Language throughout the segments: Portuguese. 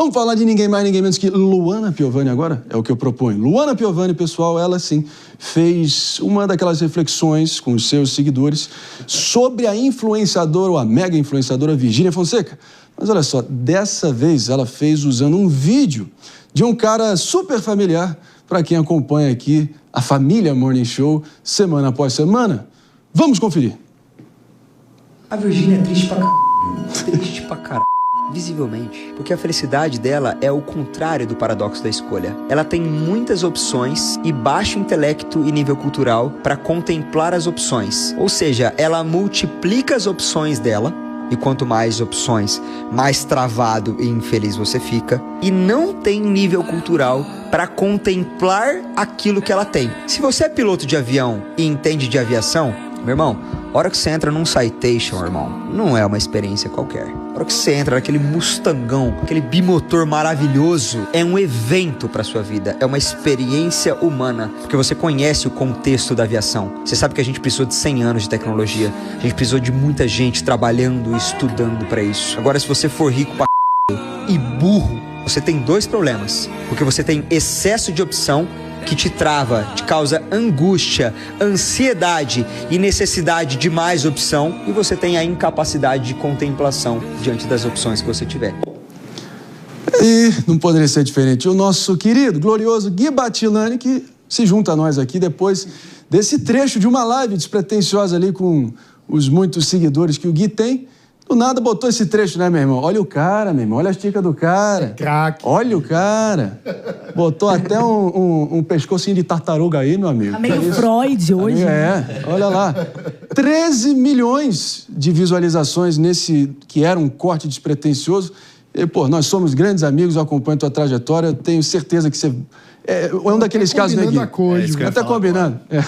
Vamos falar de ninguém mais, ninguém menos que Luana Piovani agora? É o que eu proponho. Luana Piovani, pessoal, ela sim fez uma daquelas reflexões com os seus seguidores sobre a influenciadora, ou a mega influenciadora Virgínia Fonseca. Mas olha só, dessa vez ela fez usando um vídeo de um cara super familiar para quem acompanha aqui a família Morning Show semana após semana. Vamos conferir. A Virgínia é triste pra caralho. Triste pra caralho. Visivelmente, porque a felicidade dela é o contrário do paradoxo da escolha. Ela tem muitas opções e baixo intelecto e nível cultural para contemplar as opções. Ou seja, ela multiplica as opções dela, e quanto mais opções, mais travado e infeliz você fica, e não tem nível cultural para contemplar aquilo que ela tem. Se você é piloto de avião e entende de aviação, meu irmão, a hora que você entra num Citation, irmão, não é uma experiência qualquer. A hora que você entra naquele Mustangão, aquele bimotor maravilhoso, é um evento para sua vida, é uma experiência humana, porque você conhece o contexto da aviação. Você sabe que a gente precisou de 100 anos de tecnologia, a gente precisou de muita gente trabalhando e estudando para isso. Agora, se você for rico pra e burro, você tem dois problemas, porque você tem excesso de opção que te trava, te causa angústia, ansiedade e necessidade de mais opção, e você tem a incapacidade de contemplação diante das opções que você tiver. E não poderia ser diferente. O nosso querido, glorioso Gui Batilani, que se junta a nós aqui depois desse trecho de uma live despretensiosa ali com os muitos seguidores que o Gui tem. Do nada botou esse trecho, né, meu irmão? Olha o cara, meu irmão. Olha a estica do cara. Craque. Olha o cara. Botou até um pescocinho de tartaruga aí, meu amigo. Tá meio Freud hoje. É, olha lá. 13 milhões de visualizações nesse que era um corte despretensioso. E, pô, nós somos grandes amigos, eu acompanho tua trajetória, eu tenho certeza que você... É um daqueles casos, né, Gui? A cor, Até combinando. É.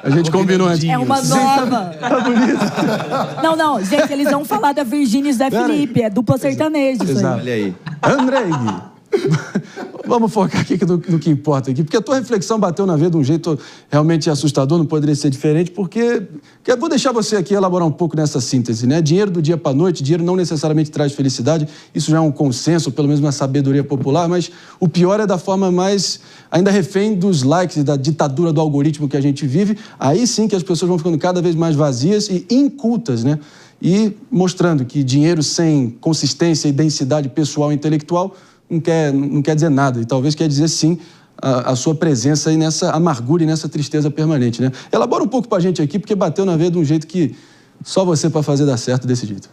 A gente combinou antes. É uma nova. Tá bonito. Não, gente, eles vão falar da Virgínia e Zé Felipe, é dupla sertaneja. Exato. Olha aí. André e Gui. Vamos focar aqui no que importa aqui, porque a tua reflexão bateu na veia de um jeito realmente assustador, não poderia ser diferente, porque eu vou deixar você aqui elaborar um pouco nessa síntese, né? Dinheiro do dia para a noite, dinheiro não necessariamente traz felicidade, isso já é um consenso, pelo menos uma sabedoria popular, mas o pior é da forma mais ainda refém dos likes e da ditadura do algoritmo que a gente vive, aí sim que as pessoas vão ficando cada vez mais vazias e incultas, né? E mostrando que dinheiro sem consistência e densidade pessoal e intelectual não quer dizer nada, e talvez quer dizer sim a sua presença aí nessa amargura e nessa tristeza permanente, né? Elabora um pouco pra gente aqui, porque bateu na veia de um jeito que só você para fazer dar certo desse jeito.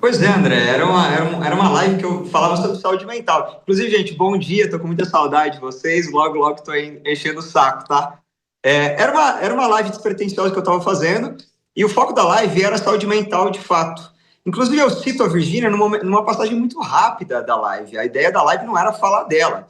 Pois é, André, era uma live que eu falava sobre saúde mental. Inclusive, gente, bom dia, tô com muita saudade de vocês, logo tô enchendo o saco, tá? Era uma live despretensiosa que eu tava fazendo, e o foco da live era saúde mental de fato. Inclusive, eu cito a Virgínia numa passagem muito rápida da live. A ideia da live não era falar dela.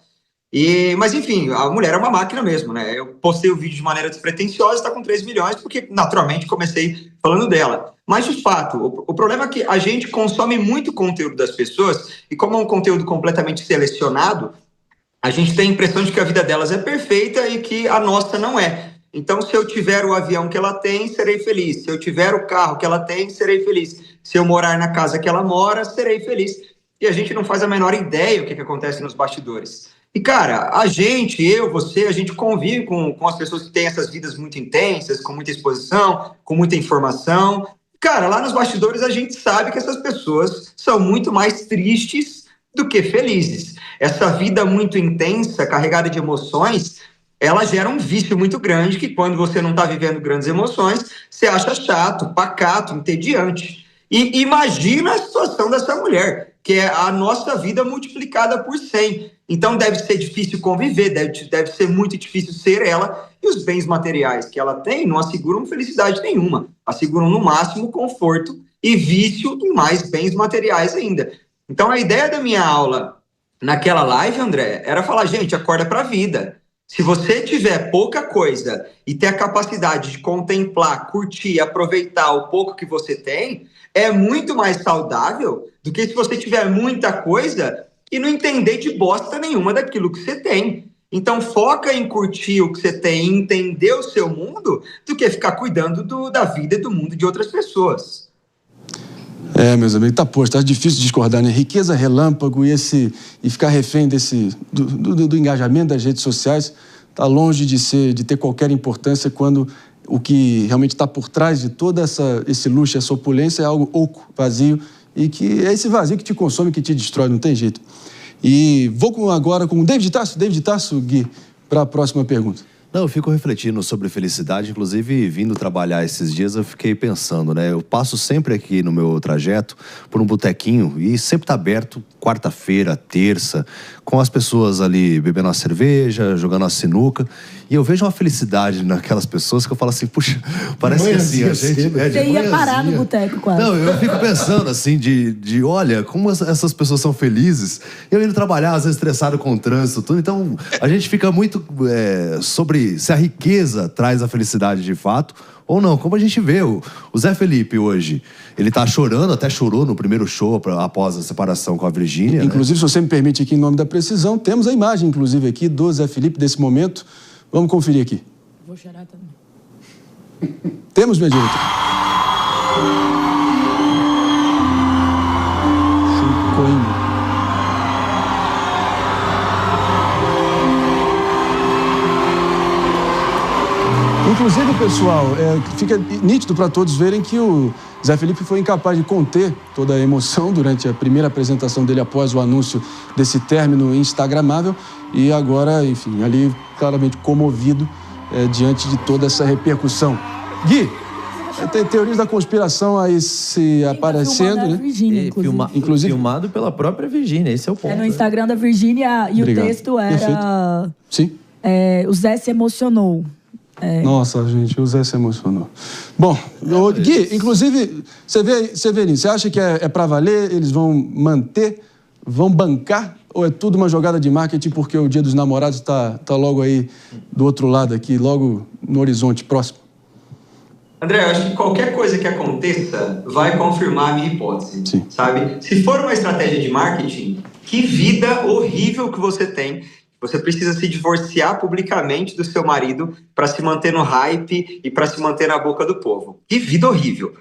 Mas, enfim, a mulher é uma máquina mesmo, né? Eu postei o vídeo de maneira despretensiosa, está com 3 milhões, porque, naturalmente, comecei falando dela. Mas, de fato, o problema é que a gente consome muito conteúdo das pessoas, e como é um conteúdo completamente selecionado, a gente tem a impressão de que a vida delas é perfeita e que a nossa não é. Então, se eu tiver o avião que ela tem, serei feliz. Se eu tiver o carro que ela tem, serei feliz. Se eu morar na casa que ela mora, serei feliz. E a gente não faz a menor ideia o que acontece nos bastidores. E, cara, você, a gente convive com as pessoas que têm essas vidas muito intensas, com muita exposição, com muita informação. Cara, lá nos bastidores a gente sabe que essas pessoas são muito mais tristes do que felizes. Essa vida muito intensa, carregada de emoções, ela gera um vício muito grande que, quando você não está vivendo grandes emoções, você acha chato, pacato, entediante. E imagina a situação dessa mulher, que é a nossa vida multiplicada por 100. Então deve ser difícil conviver, deve ser muito difícil ser ela, e os bens materiais que ela tem não asseguram felicidade nenhuma, asseguram no máximo conforto e vício em mais bens materiais ainda. Então a ideia da minha aula naquela live, André, era falar, gente, acorda para a vida. Se você tiver pouca coisa e ter a capacidade de contemplar, curtir, aproveitar o pouco que você tem, é muito mais saudável do que se você tiver muita coisa e não entender de bosta nenhuma daquilo que você tem. Então foca em curtir o que você tem, entender o seu mundo, do que ficar cuidando da vida e do mundo de outras pessoas. Meus amigos, tá difícil discordar, né? Riqueza relâmpago e ficar refém do engajamento das redes sociais tá longe de ter qualquer importância quando o que realmente está por trás de toda esse luxo, essa opulência é algo oco, vazio, e que é esse vazio que te consome, que te destrói, não tem jeito. E vou agora com o David Tasso, Gui, para a próxima pergunta. Não, eu fico refletindo sobre felicidade, inclusive vindo trabalhar esses dias eu fiquei pensando, né? Eu passo sempre aqui no meu trajeto por um botequinho e sempre tá aberto, quarta-feira, terça, com as pessoas ali bebendo uma cerveja, jogando uma sinuca, e eu vejo uma felicidade naquelas pessoas que eu falo assim, puxa, parece que assim, a gente... Você ia parar no boteco quase. Não, eu fico pensando assim, olha, como essas pessoas são felizes, eu indo trabalhar, às vezes estressado com o trânsito, tudo, então a gente fica muito sobre se a riqueza traz a felicidade de fato ou não. Como a gente vê, o Zé Felipe hoje, ele tá chorando, até chorou no primeiro show após a separação com a Virgínia. Inclusive, se você me permite aqui, em nome da precisão, temos a imagem, inclusive, aqui do Zé Felipe desse momento. Vamos conferir aqui. Vou chorar também. Temos, minha diretora. Chucoinho. Inclusive, pessoal, fica nítido para todos verem que o Zé Felipe foi incapaz de conter toda a emoção durante a primeira apresentação dele após o anúncio desse término instagramável e agora, enfim, ali claramente comovido diante de toda essa repercussão. Gui, tem teorias da conspiração aí se aparecendo, né? Virgínia, inclusive. Filmado pela própria Virgínia, esse é o ponto. É no Instagram da Virgínia e Obrigado. O texto era... Perfeito. Sim. O Zé se emocionou. Nossa, gente, o Zé se emocionou. Bom, Gui, inclusive, você vê nisso, você acha que é pra valer, eles vão manter, vão bancar, ou é tudo uma jogada de marketing porque o Dia dos Namorados tá logo aí do outro lado aqui, logo no horizonte próximo? André, eu acho que qualquer coisa que aconteça vai confirmar a minha hipótese, Sim. sabe? Se for uma estratégia de marketing, que vida horrível que você tem. Você precisa se divorciar publicamente do seu marido para se manter no hype e para se manter na boca do povo. Que vida horrível.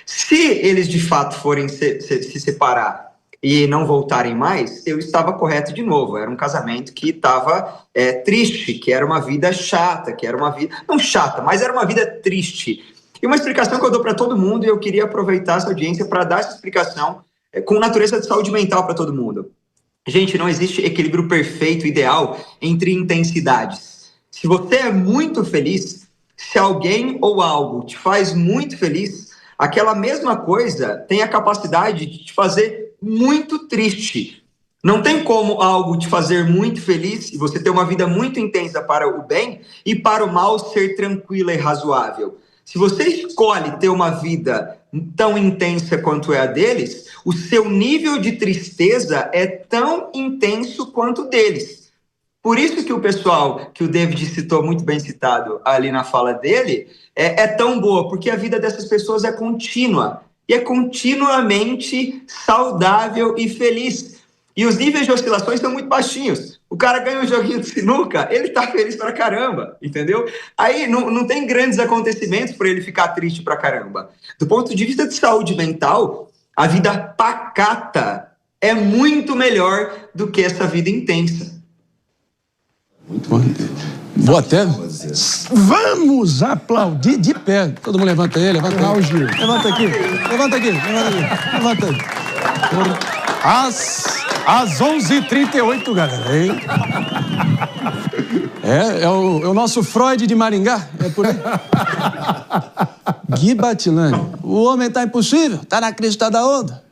Se eles de fato forem se separar e não voltarem mais, eu estava correto de novo. Era um casamento que estava triste, que era uma vida chata, que era uma vida... Não chata, mas era uma vida triste. E uma explicação que eu dou para todo mundo, e eu queria aproveitar essa audiência para dar essa explicação com natureza de saúde mental para todo mundo. Gente, não existe equilíbrio perfeito, ideal, entre intensidades. Se você é muito feliz, se alguém ou algo te faz muito feliz, aquela mesma coisa tem a capacidade de te fazer muito triste. Não tem como algo te fazer muito feliz e você ter uma vida muito intensa para o bem e para o mal ser tranquila e razoável. Se você escolhe ter uma vida tão intensa quanto é a deles, o seu nível de tristeza é tão intenso quanto o deles. Por isso que o pessoal, que o David citou, muito bem citado ali na fala dele, é tão boa, porque a vida dessas pessoas é contínua. E é continuamente saudável e feliz. E os níveis de oscilações são muito baixinhos. O cara ganha um joguinho de sinuca, ele tá feliz pra caramba, entendeu? Aí não tem grandes acontecimentos para ele ficar triste pra caramba. Do ponto de vista de saúde mental, a vida pacata é muito melhor do que essa vida intensa. Muito bom. Vou até... Vamos aplaudir de pé. Todo mundo levanta aí, levanta aí. Levanta aqui, levanta aqui, levanta aí. Às 11h38, galera, hein? É o nosso Freud de Maringá, é por aí. Gui Batilani, o homem tá impossível, tá na crista da onda.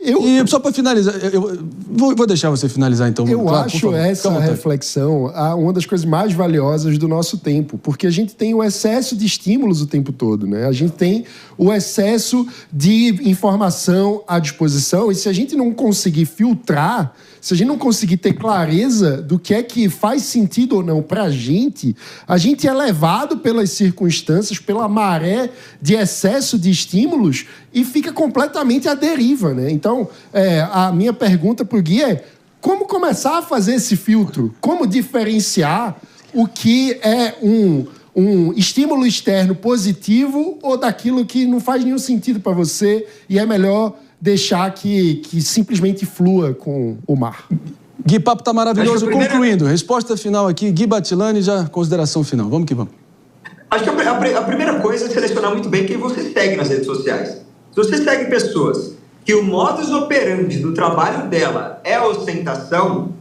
E só para finalizar, eu vou deixar você finalizar então. Eu acho essa reflexão uma das coisas mais valiosas do nosso tempo, porque a gente tem o excesso de estímulos o tempo todo, né? A gente tem o excesso de informação à disposição e se a gente não conseguir filtrar, se a gente não conseguir ter clareza do que é que faz sentido ou não pra gente, a gente é levado pelas circunstâncias, pela maré de excesso de estímulos e fica completamente à deriva, né? Então, a minha pergunta pro Gui é como começar a fazer esse filtro? Como diferenciar o que é um estímulo externo positivo ou daquilo que não faz nenhum sentido para você e é melhor deixar que simplesmente flua com o mar? Gui, papo tá maravilhoso. Concluindo, resposta final aqui, Gui Batilani, já consideração final. Vamos que vamos. Acho que a primeira coisa é selecionar muito bem quem você segue nas redes sociais. Se você segue pessoas que o modus operandi do trabalho dela é a ostentação,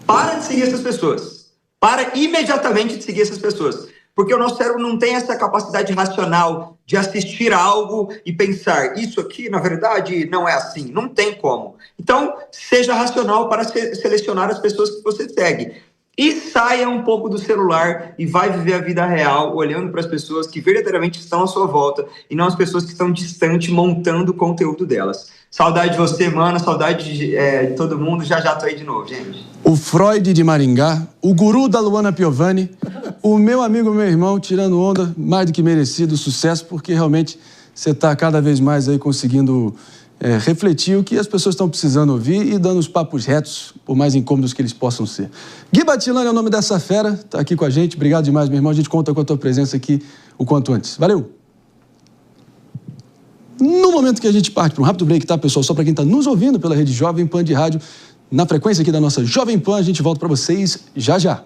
para de seguir essas pessoas. Para imediatamente de seguir essas pessoas. Porque o nosso cérebro não tem essa capacidade racional de assistir a algo e pensar, isso aqui, na verdade, não é assim. Não tem como. Então, seja racional para selecionar as pessoas que você segue. E saia um pouco do celular e vai viver a vida real, olhando para as pessoas que verdadeiramente estão à sua volta e não as pessoas que estão distantes, montando o conteúdo delas. Saudade de você, mano, saudade de todo mundo. Já tô aí de novo, gente. O Freud de Maringá, o guru da Luana Piovani, o meu amigo, meu irmão, tirando onda, mais do que merecido, sucesso, porque realmente você está cada vez mais aí conseguindo refletir o que as pessoas estão precisando ouvir e dando os papos retos, por mais incômodos que eles possam ser. Gui Batilani é o nome dessa fera, está aqui com a gente. Obrigado demais, meu irmão. A gente conta com a tua presença aqui o quanto antes. Valeu! No momento que a gente parte para um rápido break, tá, pessoal? Só para quem está nos ouvindo pela rede Jovem Pan de rádio, na frequência aqui da nossa Jovem Pan, a gente volta para vocês já.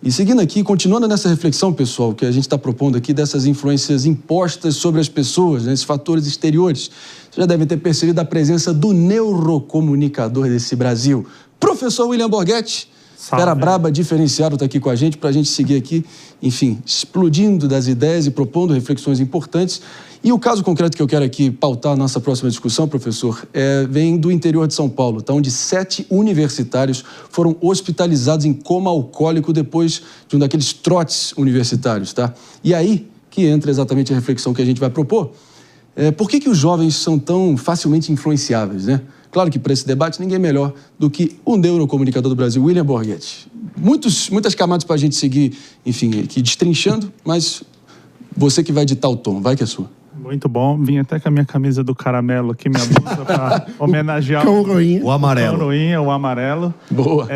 E seguindo aqui, continuando nessa reflexão, pessoal, que a gente está propondo aqui dessas influências impostas sobre as pessoas, né, esses fatores exteriores, vocês já devem ter percebido a presença do neurocomunicador desse Brasil, professor William Borghetti. Fera braba, diferenciado, está aqui com a gente para a gente seguir aqui, enfim, explodindo das ideias e propondo reflexões importantes. E o caso concreto que eu quero aqui pautar a nossa próxima discussão, professor, vem do interior de São Paulo, tá, onde 7 universitários foram hospitalizados em coma alcoólico depois de um daqueles trotes universitários, tá? E aí que entra exatamente a reflexão que a gente vai propor. Por que os jovens são tão facilmente influenciáveis, né? Claro que para esse debate ninguém melhor do que o neurocomunicador do Brasil, William Borghetti. Muitas camadas para a gente seguir, enfim, aqui destrinchando, mas você que vai ditar o tom, vai que é sua. Muito bom. Vim até com a minha camisa do caramelo aqui, minha blusa, para homenagear o amarelo. O amarelo. Boa.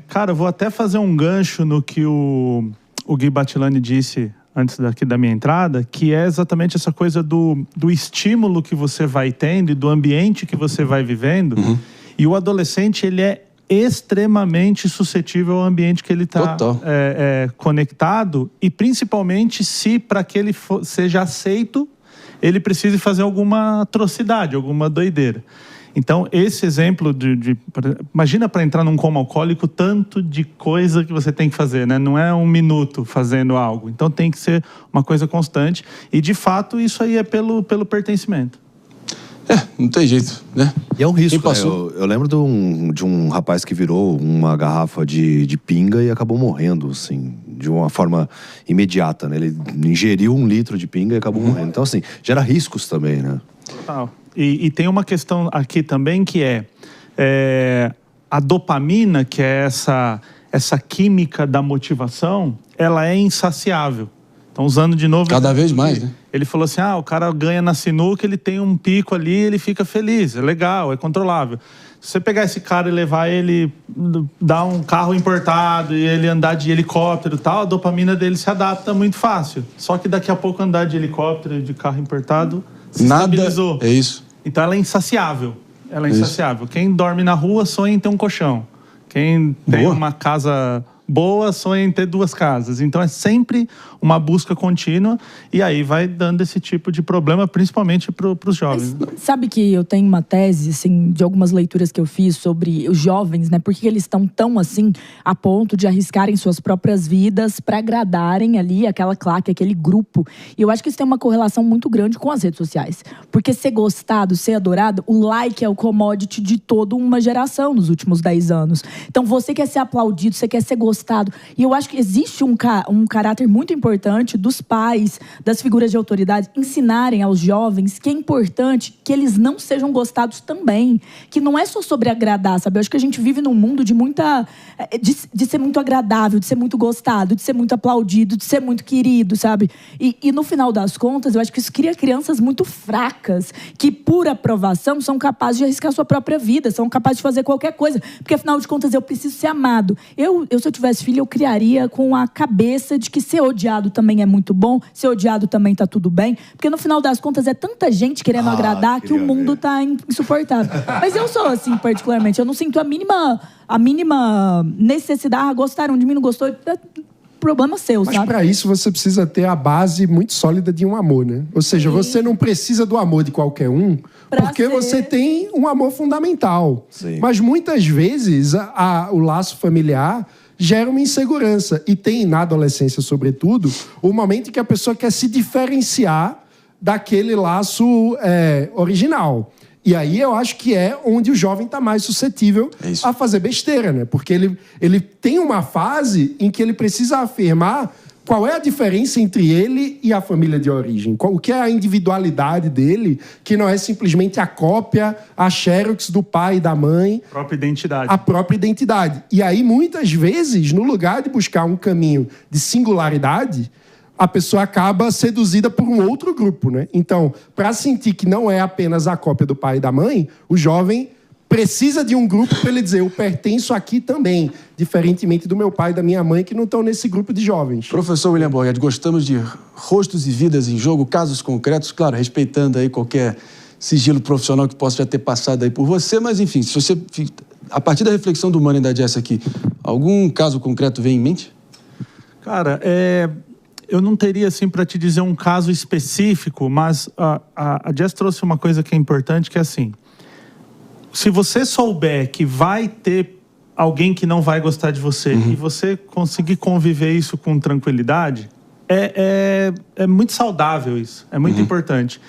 Cara, eu vou até fazer um gancho no que o Gui Batilani disse antes daqui da minha entrada, que é exatamente essa coisa do estímulo que você vai tendo e do ambiente que você vai vivendo. Uhum. E o adolescente, ele é extremamente suscetível ao ambiente que ele está conectado, e principalmente se, para que ele seja aceito, ele precise fazer alguma atrocidade, alguma doideira. Então, esse exemplo imagina, para entrar num coma alcoólico, tanto de coisa que você tem que fazer, né? Não é um minuto fazendo algo. Então, tem que ser uma coisa constante. E, de fato, isso aí é pelo pertencimento. Não tem jeito, né? E é um risco, né? Eu lembro de um rapaz que virou uma garrafa de pinga e acabou morrendo, assim, de uma forma imediata, né? Ele ingeriu 1 litro de pinga e acabou morrendo. Então, assim, gera riscos também, né? Total. E tem uma questão aqui também que a dopamina, que é essa química da motivação, ela é insaciável. Então, usando de novo... Cada vez mais, né? Ele falou assim, o cara ganha na sinuca, ele tem um pico ali, ele fica feliz, é legal, é controlável. Se você pegar esse cara e levar ele, dar um carro importado e ele andar de helicóptero e tal, a dopamina dele se adapta muito fácil. Só que daqui a pouco andar de helicóptero e de carro importado se estabilizou. É isso. Então ela é insaciável. Ela é insaciável. Quem dorme na rua sonha em ter um colchão. Quem tem uma casa boa sonha em ter 2 casas. Então é sempre uma busca contínua e aí vai dando esse tipo de problema, principalmente para os jovens. Mas, sabe que eu tenho uma tese, assim, de algumas leituras que eu fiz sobre os jovens, né? Por que eles estão tão assim a ponto de arriscarem suas próprias vidas para agradarem ali aquela claque, aquele grupo. E eu acho que isso tem uma correlação muito grande com as redes sociais. Porque ser gostado, ser adorado, o like é o commodity de toda uma geração nos últimos 10 anos. Então você quer ser aplaudido, você quer ser gostado. E eu acho que existe um caráter muito importante dos pais, das figuras de autoridade, ensinarem aos jovens que é importante que eles não sejam gostados também. Que não é só sobre agradar, sabe? Eu acho que a gente vive num mundo de ser muito agradável, de ser muito gostado, de ser muito aplaudido, de ser muito querido, sabe? E no final das contas, eu acho que isso cria crianças muito fracas, que por aprovação são capazes de arriscar sua própria vida, são capazes de fazer qualquer coisa. Porque afinal de contas eu preciso ser amado. Se eu tivesse tivesse filho, eu criaria com a cabeça de que ser odiado também é muito bom, ser odiado também tá tudo bem. Porque no final das contas é tanta gente querendo agradar que o mundo tá insuportável. Mas eu sou assim, particularmente. Eu não sinto a mínima necessidade. Gostaram de mim, não gostou? Problema seu, Mas sabe? para isso você precisa ter a base muito sólida de um amor, né? Ou seja, você não precisa do amor de qualquer um, porque você tem um amor fundamental. Sim. Mas muitas vezes o laço familiar gera uma insegurança. E tem na adolescência, sobretudo, o momento em que a pessoa quer se diferenciar daquele laço original. E aí eu acho que é onde o jovem está mais suscetível a fazer besteira, né? Porque ele tem uma fase em que ele precisa afirmar qual é a diferença entre ele e a família de origem. O que é a individualidade dele, que não é simplesmente a cópia, a xerox do pai e da mãe. A própria identidade. A própria identidade. E aí, muitas vezes, no lugar de buscar um caminho de singularidade, a pessoa acaba seduzida por um outro grupo, né? Então, para sentir que não é apenas a cópia do pai e da mãe, o jovem precisa de um grupo para ele dizer, eu pertenço aqui também, diferentemente do meu pai e da minha mãe, que não estão nesse grupo de jovens. Professor William Borghetti, gostamos de rostos e vidas em jogo, casos concretos, claro, respeitando aí qualquer sigilo profissional que possa já ter passado aí por você, mas enfim, se você, a partir da reflexão do Mano e da Jess aqui, algum caso concreto vem em mente? Cara, eu não teria, assim, para te dizer um caso específico, mas a Jess trouxe uma coisa que é importante, que é assim, se você souber que vai ter alguém que não vai gostar de você e você conseguir conviver isso com tranquilidade, é muito saudável isso, é muito importante.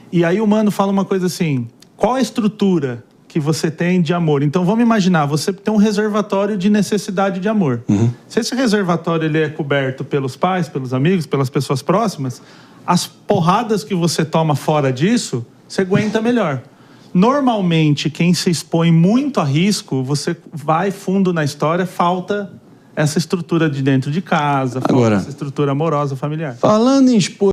E aí o Mano fala uma coisa assim, qual a estrutura que você tem de amor? Então vamos imaginar, você tem um reservatório de necessidade de amor. Se esse reservatório ele é coberto pelos pais, pelos amigos, pelas pessoas próximas, as porradas que você toma fora disso, você aguenta melhor. Normalmente, quem se expõe muito a risco, você vai fundo na história, falta essa estrutura de dentro de casa, falta essa estrutura amorosa, familiar. Falando em expor